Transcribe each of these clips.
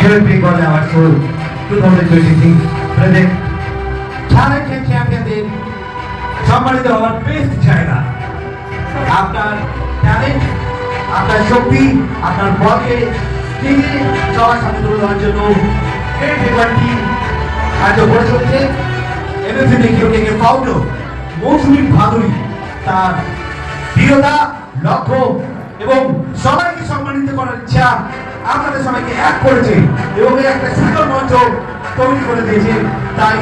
Great Bengal Award for 2023 present Talent and Championদের সম্মানিত হওয়ার best জায়গা। আপনার ট্যালেন্ট, আপনার শক্তি, আপনার বলকে তিনি সবার সামনে তুলে ধরার জন্য গ্রেট বেঙ্গল টিম কার্য করে চলেছে। এমএফসি মেকিং ফাউন্ডার মৌসুমী ভাদুরী তার দৃঢ়তা, লক্ষ্য এবং সবাইকে সম্মানিত করার ইচ্ছা আপনাদের সবাইকে এক করেছে এবং একটা সুন্দর মঞ্চ তৈরি করে দিয়েছে। তাই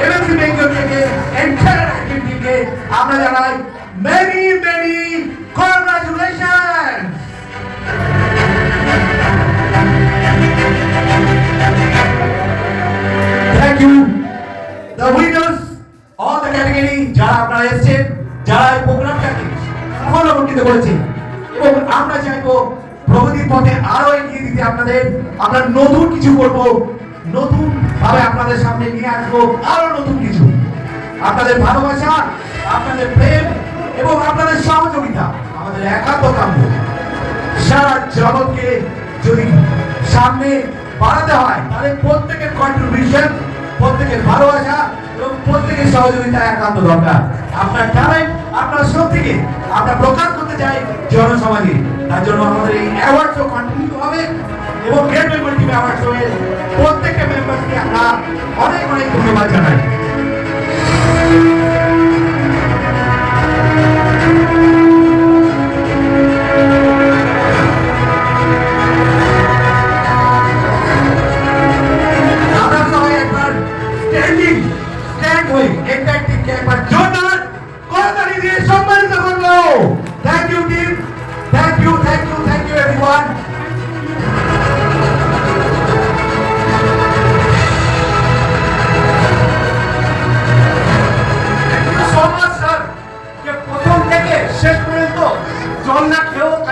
এমএফসি বেঙ্গল থেকে এন্টায়ার টিমকে আমরা জানাই many many congratulation. Thank you the winners all the category, যারা আপনারা এসেছেন, যারা এই প্রোগ্রামটাকে সফলমণ্ডিত করেছে এবং আমরা চাইবো প্রগতির পথে আরো এগিয়ে দিতে আপনাদের। আমরা নতুন কিছু করব, নতুন ভাবে আপনাদের সামনে নিয়ে আসবো আরো নতুন কিছু। আপনাদের ভালোবাসা, আপনাদের প্রেম এবং আপনাদের সহযোগিতা আমাদের একান্ত কাম্য। সারা জগৎকে যদি সামনে বাড়াতে হয় তাহলে প্রত্যেকের কন্ট্রিবিউশন, প্রত্যেকের ভালোবাসা এবং প্রত্যেকের সহযোগিতা একান্ত দরকার। আপনার ট্যালেন্ট, আপনার শক্তিকে আমরা প্রকাশ করতে চাই জনসমাজে। তার জন্য আমাদের এই অ্যাওয়ার্ড শো কন্টিনিউ হবে এবং great Bengal team award show এর প্রত্যেকটা মেম্বারকে আমরা অনেক অনেক ধন্যবাদ জানাই।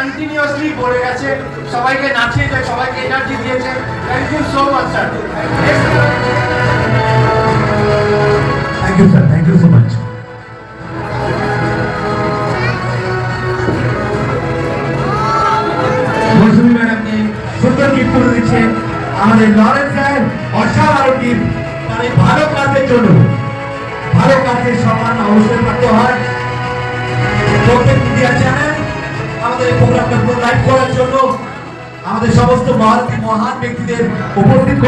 কন্টিনিউয়াসলি বলে গেছে, সবাইকে নাচিয়েছে, সবাইকে এনার্জি দিয়েছে। Thank you so much sir. Thank you sir, thank you so much. Moushumi ম্যাডামকে সুন্দর গিফট করে দিচ্ছে আমাদের লরেন্স স্যার। অসাধারণ গিফট, তার এই ভালো কাজের জন্য। ভালো কাজের সম্মান অবশ্যই প্রাপ্ত হয়। প্রত্যেক মিডিয়া চ্যানেল আমাদের এই প্রোগ্রামটা লাইভ করার জন্য আমাদের সমস্ত মহান ব্যক্তিদের উপস্থিত